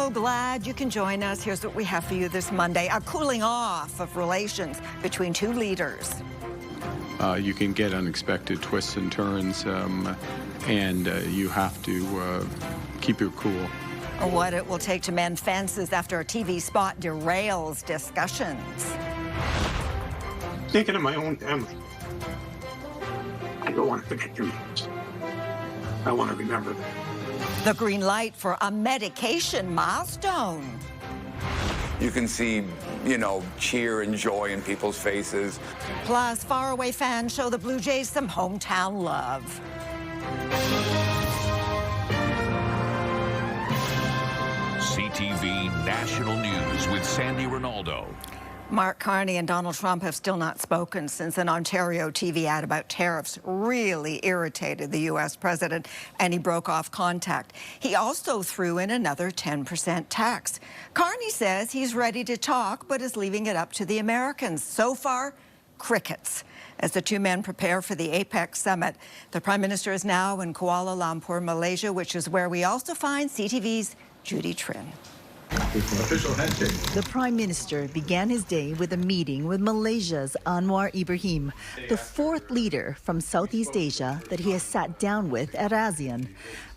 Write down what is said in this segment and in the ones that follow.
So glad you can join us. Here's what we have for you this Monday. A cooling off of relations between two leaders. You can get unexpected twists and turns, and you have to keep your cool. What it will take to mend fences after a TV spot derails discussions. Thinking of my own family. I don't want to forget your names. I want to remember them. The green light for a medication milestone. You can see, cheer and joy in people's faces. Plus, faraway fans show the Blue Jays some hometown love. CTV National News with Sandy Ronaldo. Mark Carney and Donald Trump have still not spoken since an Ontario TV ad about tariffs really irritated the U.S. president, and he broke off contact. He also threw in another 10% tax. Carney says he's ready to talk, but is leaving it up to the Americans. So far, crickets. As the two men prepare for the APEC summit, the Prime Minister is now in Kuala Lumpur, Malaysia, which is where we also find CTV's Judy Trin. The Prime Minister began his day with a meeting with Malaysia's Anwar Ibrahim, the fourth leader from Southeast Asia that he has sat down with at ASEAN.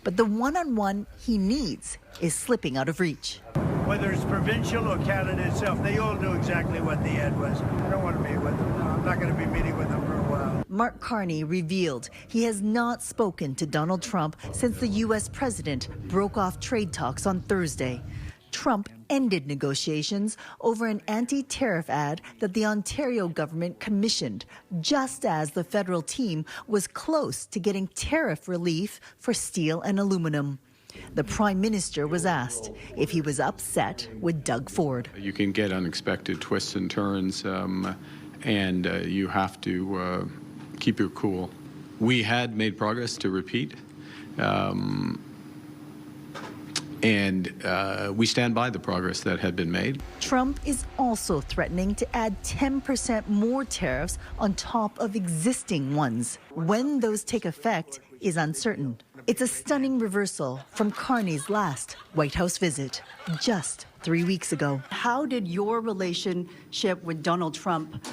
But the one-on-one he needs is slipping out of reach. Whether it's provincial or Canada itself, they all knew exactly what the ad was. I don't want to meet with them. No, I'm not going to be meeting with them for a while. Mark Carney revealed he has not spoken to Donald Trump since the U.S. president broke off trade talks on Thursday. Trump ended negotiations over an anti-tariff ad that the Ontario government commissioned, just as the federal team was close to getting tariff relief for steel and aluminum. The Prime Minister was asked if he was upset with Doug Ford. You can get unexpected twists and turns, and you have to keep your cool. We had made progress, to repeat. And we stand by the progress that had been made. Trump is also threatening to add 10% more tariffs on top of existing ones. When those take effect is uncertain. It's a stunning reversal from Carney's last White House visit just 3 weeks ago. How did your relationship with Donald Trump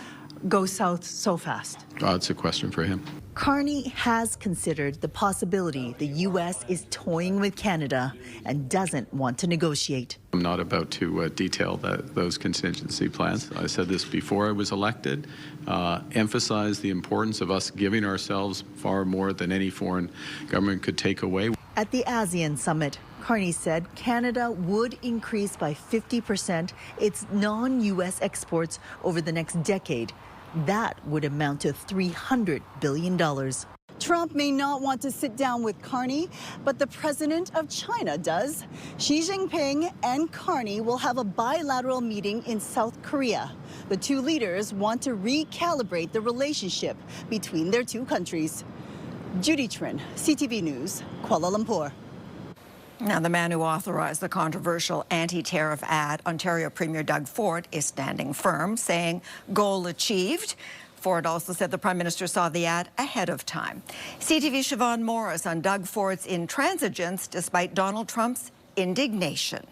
go south so fast? It's a question for him. Carney has considered the possibility the U.S. is toying with Canada and doesn't want to negotiate. I'm not about to detail those contingency plans. I said this before I was elected, emphasize the importance of us giving ourselves far more than any foreign government could take away. At the ASEAN summit, Carney said Canada would increase by 50% its non-U.S. exports over the next decade. That would amount to $300 billion. Trump may not want to sit down with Carney, but the president of China does. Xi Jinping and Carney will have a bilateral meeting in South Korea. The two leaders want to recalibrate the relationship between their two countries. Judy Trin, CTV News, Kuala Lumpur. Now, the man who authorized the controversial anti-tariff ad, Ontario Premier Doug Ford, is standing firm, saying goal achieved. Ford also said the Prime Minister saw the ad ahead of time. CTV's Siobhan Morris on Doug Ford's intransigence despite Donald Trump's indignation.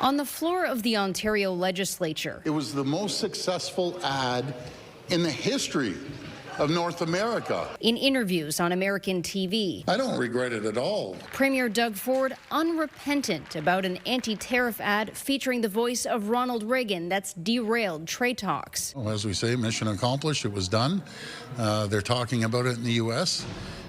On the floor of the Ontario legislature. It was the most successful ad in the history of North America. In interviews on American TV. I don't regret it at all. Premier Doug Ford unrepentant about an anti-tariff ad featuring the voice of Ronald Reagan that's derailed trade talks. Well, as we say, mission accomplished. It was done. They're talking about it in the U.S.,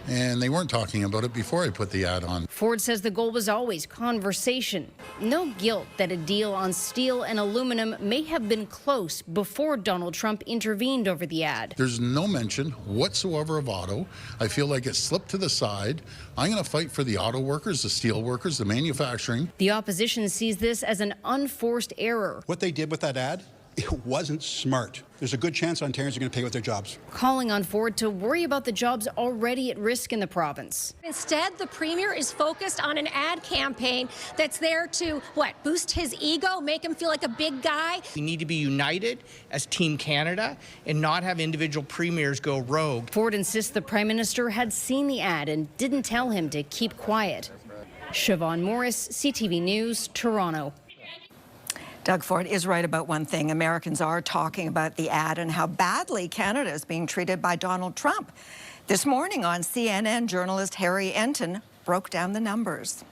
and they weren't talking about it before I put the ad on. Ford says the goal was always conversation. No guilt that a deal on steel and aluminum may have been close before Donald Trump intervened over the ad. There's no mention whatsoever of auto. I feel like it slipped to the side. I'm going to fight for the auto workers, the steel workers, the manufacturing. The opposition sees this as an unforced error. What they did with that ad, it wasn't smart. There's a good chance Ontarians are going to pay with their jobs. Calling on Ford to worry about the jobs already at risk in the province. Instead, the Premier is focused on an ad campaign that's there to, boost his ego, make him feel like a big guy. We need to be united as Team Canada and not have individual premiers go rogue. Ford insists the Prime Minister had seen the ad and didn't tell him to keep quiet. Siobhan Morris, CTV News, Toronto. Doug Ford is right about one thing. Americans are talking about the ad and how badly Canada is being treated by Donald Trump. This morning on CNN, journalist Harry Enton broke down the numbers.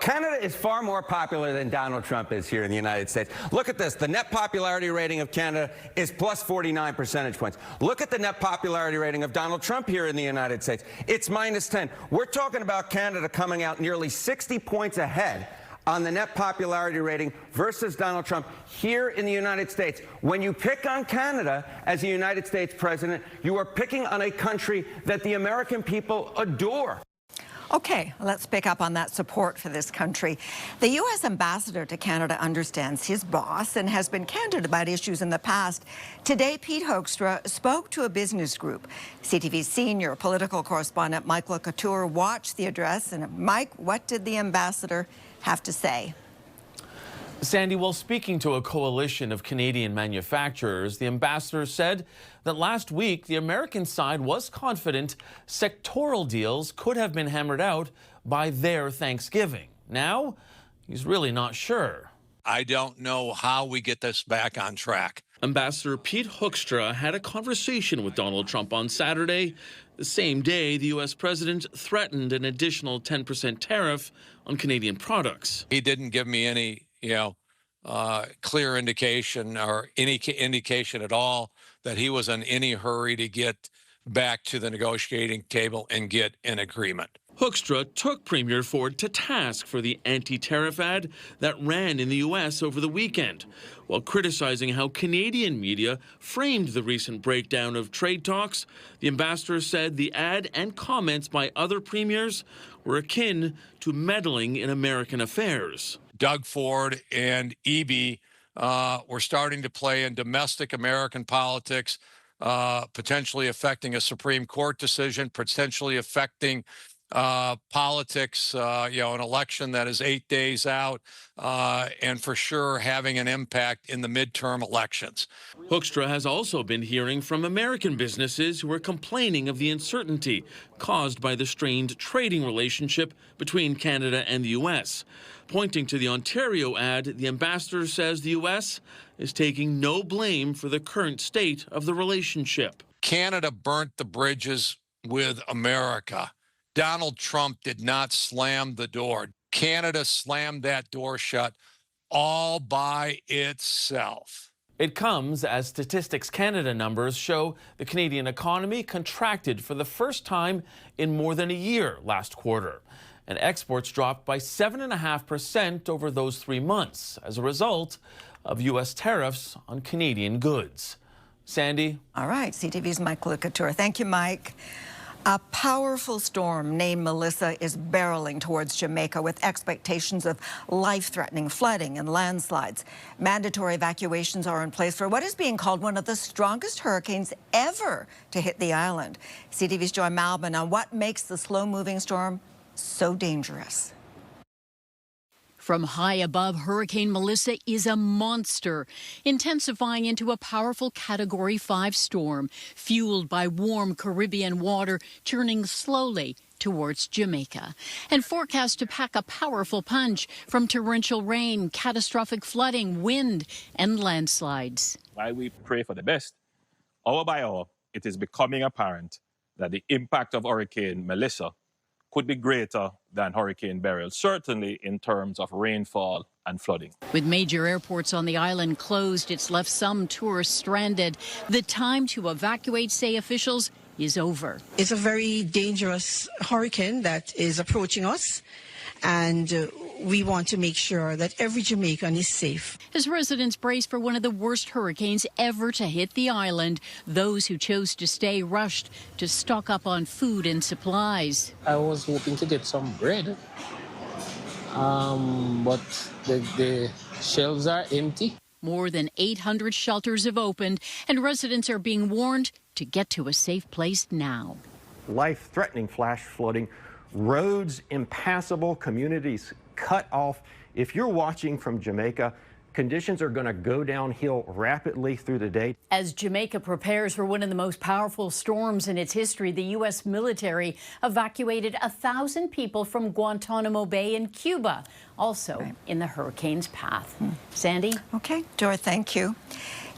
Canada is far more popular than Donald Trump is here in the United States. Look at this. The net popularity rating of Canada is plus 49 percentage points. Look at the net popularity rating of Donald Trump here in the United States. It's minus 10. We're talking about Canada coming out nearly 60 points ahead on the net popularity rating versus Donald Trump here in the United States. When you pick on Canada as a United States president, you are picking on a country that the American people adore. Okay, let's pick up on that support for this country. The U.S. ambassador to Canada understands his boss and has been candid about issues in the past. Today, Pete Hoekstra spoke to a business group. CTV's senior political correspondent Mike LeCouture watched the address. And Mike, what did the ambassador have to say? Sandy, while speaking to a coalition of Canadian manufacturers, the ambassador said that last week the American side was confident sectoral deals could have been hammered out by their Thanksgiving. Now, he's really not sure. I don't know how we get this back on track. Ambassador Pete Hoekstra had a conversation with Donald Trump on Saturday. The same day, the U.S. president threatened an additional 10% tariff on Canadian products. He didn't give me any clear indication or any indication at all that he was in any hurry to get back to the negotiating table and get an agreement. Hoekstra took Premier Ford to task for the anti-tariff ad that ran in the U.S. over the weekend, while criticizing how Canadian media framed the recent breakdown of trade talks. The ambassador said the ad and comments by other premiers were akin to meddling in American affairs. Doug Ford and Eby were starting to play in domestic American politics, potentially affecting a Supreme Court decision, potentially affecting politics, an election that is 8 days out, and for sure having an impact in the midterm elections. Hoekstra has also been hearing from American businesses who are complaining of the uncertainty caused by the strained trading relationship between Canada and the U.S. Pointing to the Ontario ad, the ambassador says the U.S. is taking no blame for the current state of the relationship. Canada burnt the bridges with America. Donald Trump did not slam the door. Canada slammed that door shut all by itself. It comes as Statistics Canada numbers show the Canadian economy contracted for the first time in more than a year last quarter, and exports dropped by 7.5% over those 3 months as a result of U.S. tariffs on Canadian goods. Sandy? All right, CTV's Mike LeCouture. Thank you, Mike. A powerful storm named Melissa is barreling towards Jamaica with expectations of life-threatening flooding and landslides. Mandatory evacuations are in place for what is being called one of the strongest hurricanes ever to hit the island. CTV's Joy Malbon on what makes the slow-moving storm so dangerous. From high above, Hurricane Melissa is a monster, intensifying into a powerful Category 5 storm, fueled by warm Caribbean water churning slowly towards Jamaica, and forecast to pack a powerful punch from torrential rain, catastrophic flooding, wind, and landslides. While we pray for the best, hour by hour, it is becoming apparent that the impact of Hurricane Melissa could be greater than Hurricane Beryl, certainly in terms of rainfall and flooding. With major airports on the island closed, it's left some tourists stranded. The time to evacuate, say officials, is over. It's a very dangerous hurricane that is approaching us, and we want to make sure that every Jamaican is safe. As residents brace for one of the worst hurricanes ever to hit the island, those who chose to stay rushed to stock up on food and supplies. I was hoping to get some bread, but the shelves are empty. More than 800 shelters have opened, and residents are being warned to get to a safe place now. Life-threatening flash flooding, roads impassable, communities cut off. If you're watching from Jamaica, conditions are going to go downhill rapidly through the day. As Jamaica prepares for one of the most powerful storms in its history, the U.S. military evacuated 1,000 people from Guantanamo Bay in Cuba, also in the hurricane's path. Sandy? Okay, Dora, thank you.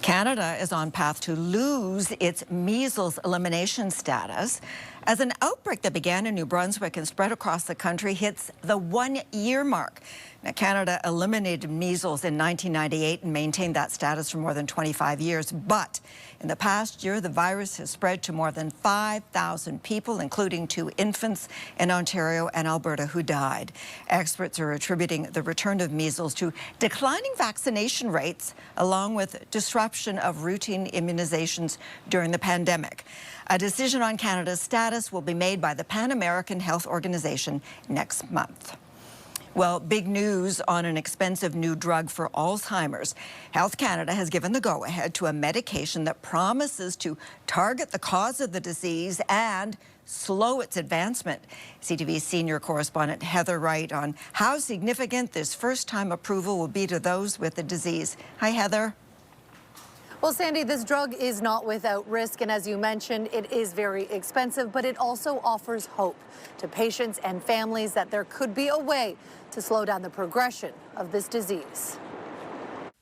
Canada is on path to lose its measles elimination status as an outbreak that began in New Brunswick and spread across the country hits the 1-year mark. Now, Canada eliminated measles in 1998 and maintained that status for more than 25 years. But in the past year, the virus has spread to more than 5,000 people, including 2 infants in Ontario and Alberta who died. Experts are attributing the return of measles to declining vaccination rates, along with disruption of routine immunizations during the pandemic. A decision on Canada's status will be made by the Pan American Health Organization next month. Well, big news on an expensive new drug for Alzheimer's. Health Canada has given the go-ahead to a medication that promises to target the cause of the disease and slow its advancement. CTV senior correspondent Heather Wright on how significant this first-time approval will be to those with the disease. Hi, Heather. Well, Sandy, this drug is not without risk, and as you mentioned, it is very expensive, but it also offers hope to patients and families that there could be a way to slow down the progression of this disease.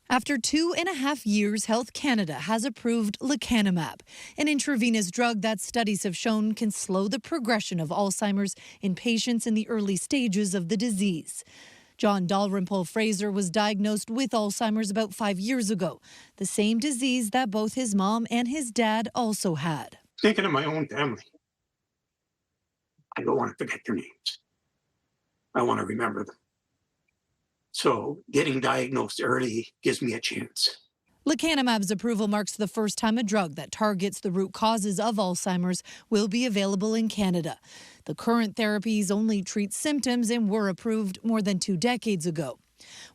After 2.5 years, Health Canada has approved lecanemab, an intravenous drug that studies have shown can slow the progression of Alzheimer's in patients in the early stages of the disease. John Dalrymple Fraser was diagnosed with Alzheimer's about 5 years ago, the same disease that both his mom and his dad also had. Thinking of my own family, I don't want to forget their names. I want to remember them. So getting diagnosed early gives me a chance. Lecanemab's approval marks the first time a drug that targets the root causes of Alzheimer's will be available in Canada. The current therapies only treat symptoms and were approved more than 2 decades ago.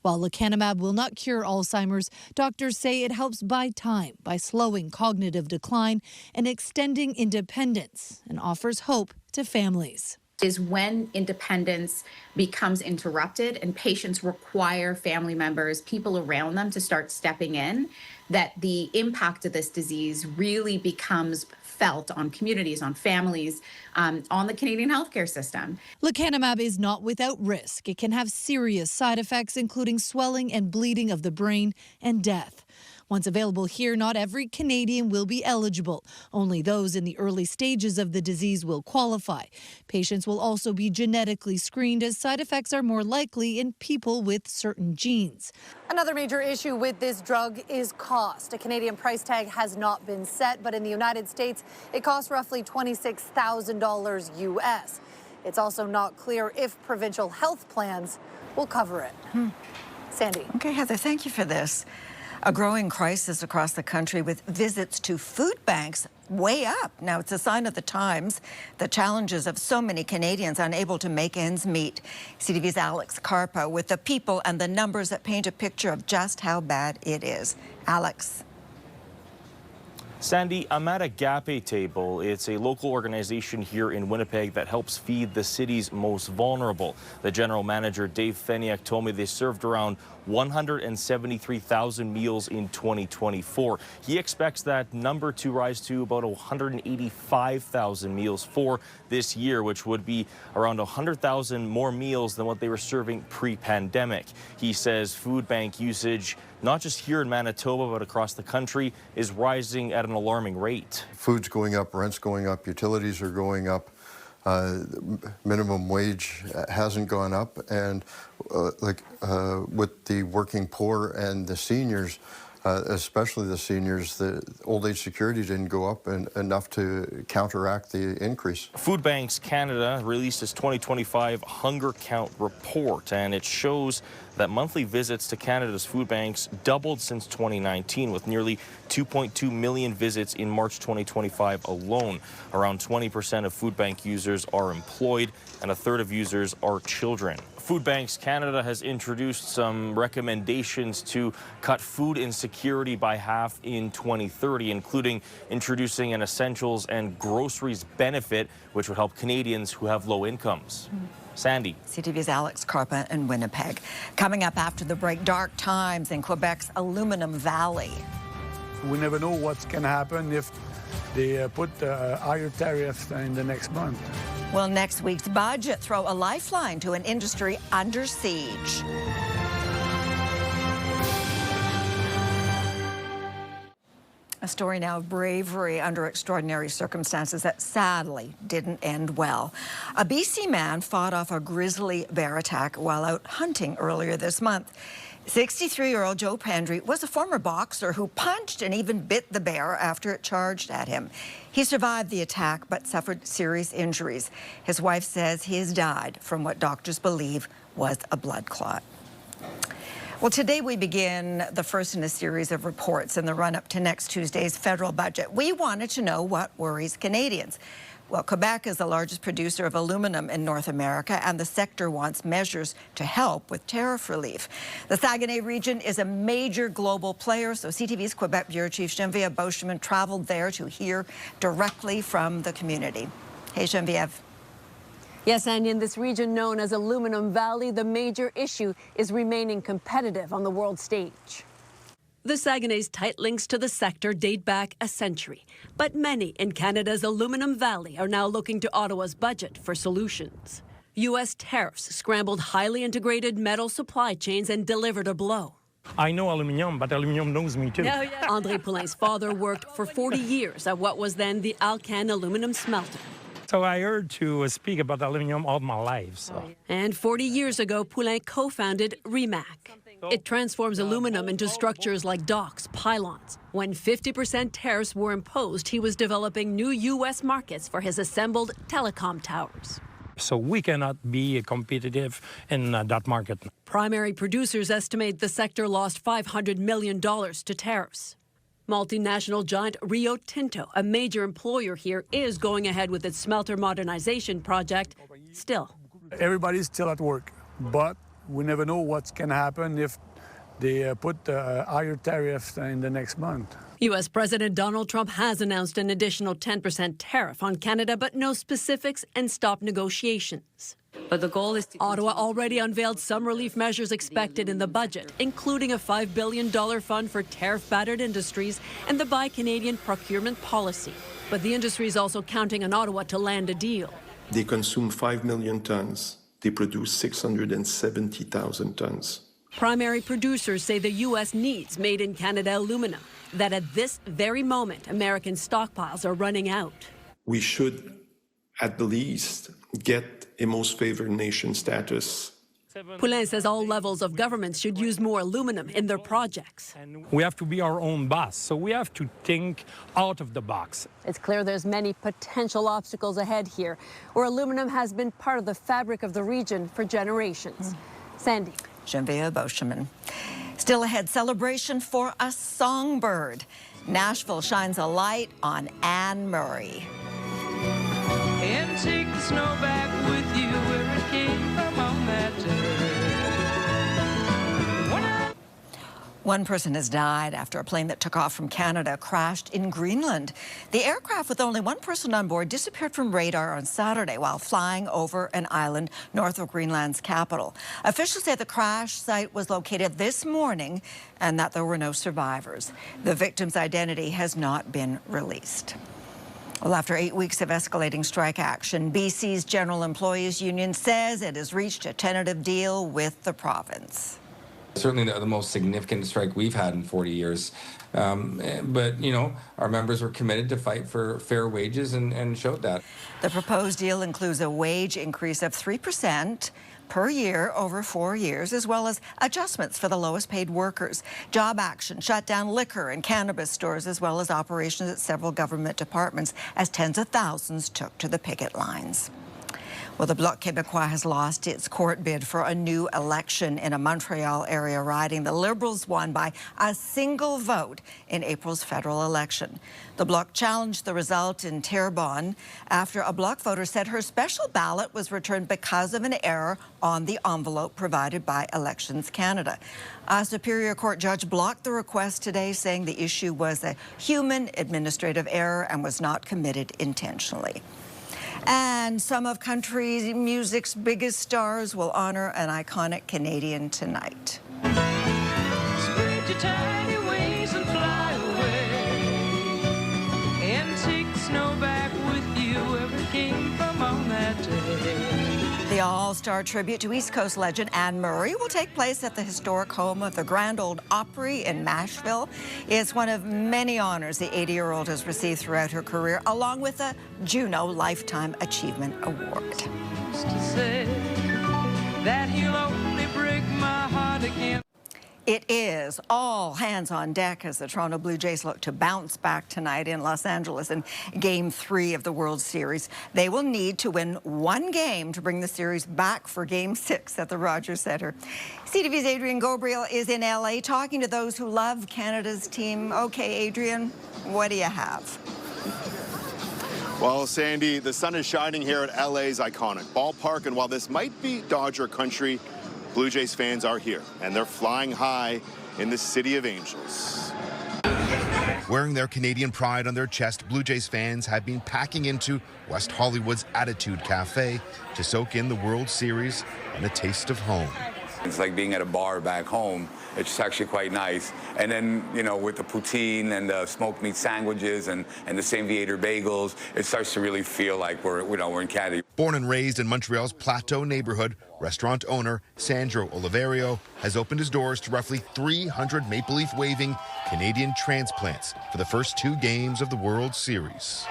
While lecanemab will not cure Alzheimer's, doctors say it helps buy time by slowing cognitive decline and extending independence, and offers hope to families. Is when independence becomes interrupted and patients require family members, people around them to start stepping in, that the impact of this disease really becomes felt on communities, on families, on the Canadian healthcare system. Lecanemab is not without risk. It can have serious side effects, including swelling and bleeding of the brain and death. Once available here, not every Canadian will be eligible. Only those in the early stages of the disease will qualify. Patients will also be genetically screened, as side effects are more likely in people with certain genes. Another major issue with this drug is cost. A Canadian price tag has not been set, but in the United States, it costs roughly $26,000 US. It's also not clear if provincial health plans will cover it. Sandy. Okay, Heather, thank you for this. A growing crisis across the country with visits to food banks way up. Now, it's a sign of the times, the challenges of so many Canadians unable to make ends meet. CTV's Alex Carpa with the people and the numbers that paint a picture of just how bad it is. Alex. Sandy, I'm at a GAPE table. It's a local organization here in Winnipeg that helps feed the city's most vulnerable. The general manager, Dave Feniak, told me they served around 173,000 meals in 2024. He expects that number to rise to about 185,000 meals for this year, which would be around 100,000 more meals than what they were serving pre-pandemic. He says food bank usage, not just here in Manitoba, but across the country, is rising at an alarming rate. Food's going up, rent's going up, utilities are going up. Minimum wage hasn't gone up, and with the working poor and the seniors, especially the seniors, the old age security didn't go up enough to counteract the increase. Food Banks Canada released its 2025 Hunger Count report, and it shows that monthly visits to Canada's food banks doubled since 2019, with nearly 2.2 million visits in March 2025 alone. Around 20% of food bank users are employed, and a third of users are children. Food Banks Canada has introduced some recommendations to cut food insecurity by half in 2030, including introducing an essentials and groceries benefit, which would help Canadians who have low incomes. Sandy. CTV's Alex Carpa in Winnipeg. Coming up after the break, dark times in Quebec's Aluminum Valley. We never know what's going to happen if they put higher tariffs in the next month. Will next week's budget throw a lifeline to an industry under siege? A story now of bravery under extraordinary circumstances that sadly didn't end well. A BC man fought off a grizzly bear attack while out hunting earlier this month. 63-year-old Joe Pendry was a former boxer who punched and even bit the bear after it charged at him. He survived the attack but suffered serious injuries. His wife says he has died from what doctors believe was a blood clot. Well, today we begin the first in a series of reports in the run-up to next Tuesday's federal budget. We wanted to know what worries Canadians. Well, Quebec is the largest producer of aluminum in North America, and the sector wants measures to help with tariff relief. The Saguenay region is a major global player, so CTV's Quebec Bureau Chief Geneviève Beauchemin traveled there to hear directly from the community. Hey, Geneviève. Yes, and in this region known as Aluminum Valley, the major issue is remaining competitive on the world stage. The Saguenay's tight links to the sector date back a century, but many in Canada's Aluminum Valley are now looking to Ottawa's budget for solutions. U.S. tariffs scrambled highly integrated metal supply chains and delivered a blow. I know aluminum, but aluminum knows me too. André Poulin's father worked for 40 years at what was then the Alcan aluminum smelter. So I heard to speak about aluminum all my life. So. And 40 years ago, Poulin co-founded REMAC. It transforms aluminum into structures like docks, pylons. When 50% tariffs were imposed, he was developing new U.S. markets for his assembled telecom towers. So we cannot be competitive in that market. Primary producers estimate the sector lost $500 million to tariffs. Multinational giant Rio Tinto, a major employer here, is going ahead with its smelter modernization project. Still, everybody's still at work, but we never know what's going to happen if they put higher tariffs in the next month. U.S. President Donald Trump has announced an additional 10% tariff on Canada, but no specifics and stopped negotiations. But the goal is to Ottawa already unveiled some relief measures expected in the budget, including a $5 billion fund for tariff-battered industries and the Buy Canadian procurement policy. But the industry is also counting on Ottawa to land a deal. They consume 5 million tons. They produce 670,000 tons. Primary producers say the U.S. needs made-in-Canada aluminum, that at this very moment, American stockpiles are running out. We should, at the least, get a most favored nation status. Poulin says all levels of government should use more aluminum in their projects. We have to be our own boss, so we have to think out of the box. It's clear there's many potential obstacles ahead here, where aluminum has been part of the fabric of the region for generations. Sandy. Geneviève Beauchemin. Still ahead, celebration for a songbird. Nashville shines a light on Anne Murray. And take the snow back with you where it came from on that day. One person has died after a plane that took off from Canada crashed in Greenland. The aircraft with only one person on board disappeared from radar on Saturday while flying over an island north of Greenland's capital. Officials say the crash site was located this morning and that there were no survivors. The victim's identity has not been released. Well, after 8 weeks of escalating strike action, BC's General Employees Union says it has reached a tentative deal with the province. Certainly the most significant strike we've had in 40 years. But, you know, our members were committed to fight for fair wages and showed that. The proposed deal includes a wage increase of 3% per year over 4 years, as well as adjustments for the lowest paid workers. Job action shut down liquor and cannabis stores, as well as operations at several government departments, as tens of thousands took to the picket lines. Well, the Bloc Québécois has lost its court bid for a new election in a Montreal area riding. The Liberals won by a single vote in April's federal election. The Bloc challenged the result in Terrebonne after a Bloc voter said her special ballot was returned because of an error on the envelope provided by Elections Canada. A Superior Court judge blocked the request today, saying the issue was a human administrative error and was not committed intentionally. And some of country music's biggest stars will honor an iconic Canadian tonight. Spread your tiny wings and fly away, and take the snow back with you where it came from on that day. The all-star tribute to East Coast legend Anne Murray will take place at the historic home of the Grand Ole Opry in Nashville. It's one of many honors the 80-year-old has received throughout her career, along with a Juno Lifetime Achievement Award. Used to say that he'll only break my heart again. It is all hands on deck as the Toronto Blue Jays look to bounce back tonight in Los Angeles in Game 3 of the World Series. They will need to win one game to bring the series back for Game 6 at the Rogers Centre. CTV's Adrian Gabriel is in LA talking to those who love Canada's team. Okay, Adrian, what do you have? Well, Sandy, the sun is shining here at LA's iconic ballpark, and while this might be Dodger country, Blue Jays fans are here, and they're flying high in the City of Angels. Wearing their Canadian pride on their chest, Blue Jays fans have been packing into West Hollywood's Attitude Cafe to soak in the World Series and a taste of home. It's like being at a bar back home. It's actually quite nice. And then, you know, with the poutine and the smoked meat sandwiches and the St. Viator bagels, it starts to really feel like we're in Canada. Born and raised in Montreal's Plateau neighborhood, restaurant owner Sandro Oliverio has opened his doors to roughly 300 Maple Leaf waving Canadian transplants for the first 2 games of the World Series.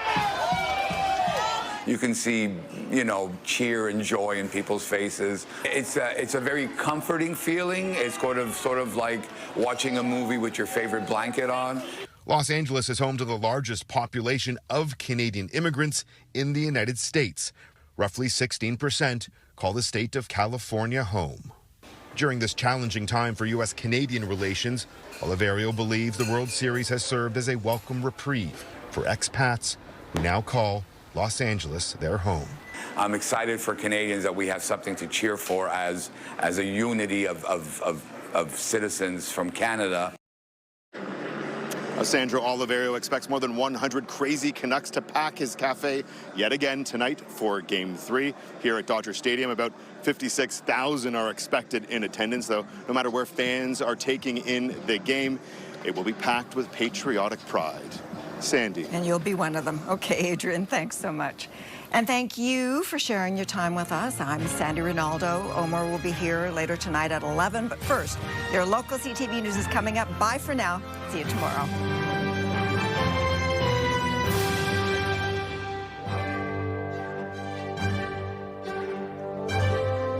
You can see, you know, cheer and joy in people's faces. It's a very comforting feeling. It's sort of like watching a movie with your favorite blanket on. Los Angeles is home to the largest population of Canadian immigrants in the United States. Roughly 16% call the state of California home. During this challenging time for U.S.-Canadian relations, Oliverio believes the World Series has served as a welcome reprieve for expats who now call Los Angeles their home. I'm excited for Canadians that we have something to cheer for as a unity of citizens from Canada. Sandro Oliverio expects more than 100 crazy Canucks to pack his cafe yet again tonight for Game 3 here at Dodger Stadium. About 56,000 are expected in attendance, though no matter where fans are taking in the game, it will be packed with patriotic pride. Sandy. And you'll be one of them. Okay, Adrian, thanks so much. And thank you for sharing your time with us. I'm Sandy Ronaldo. Omar will be here later tonight at 11. But first, your local CTV News is coming up. Bye for now. See you tomorrow.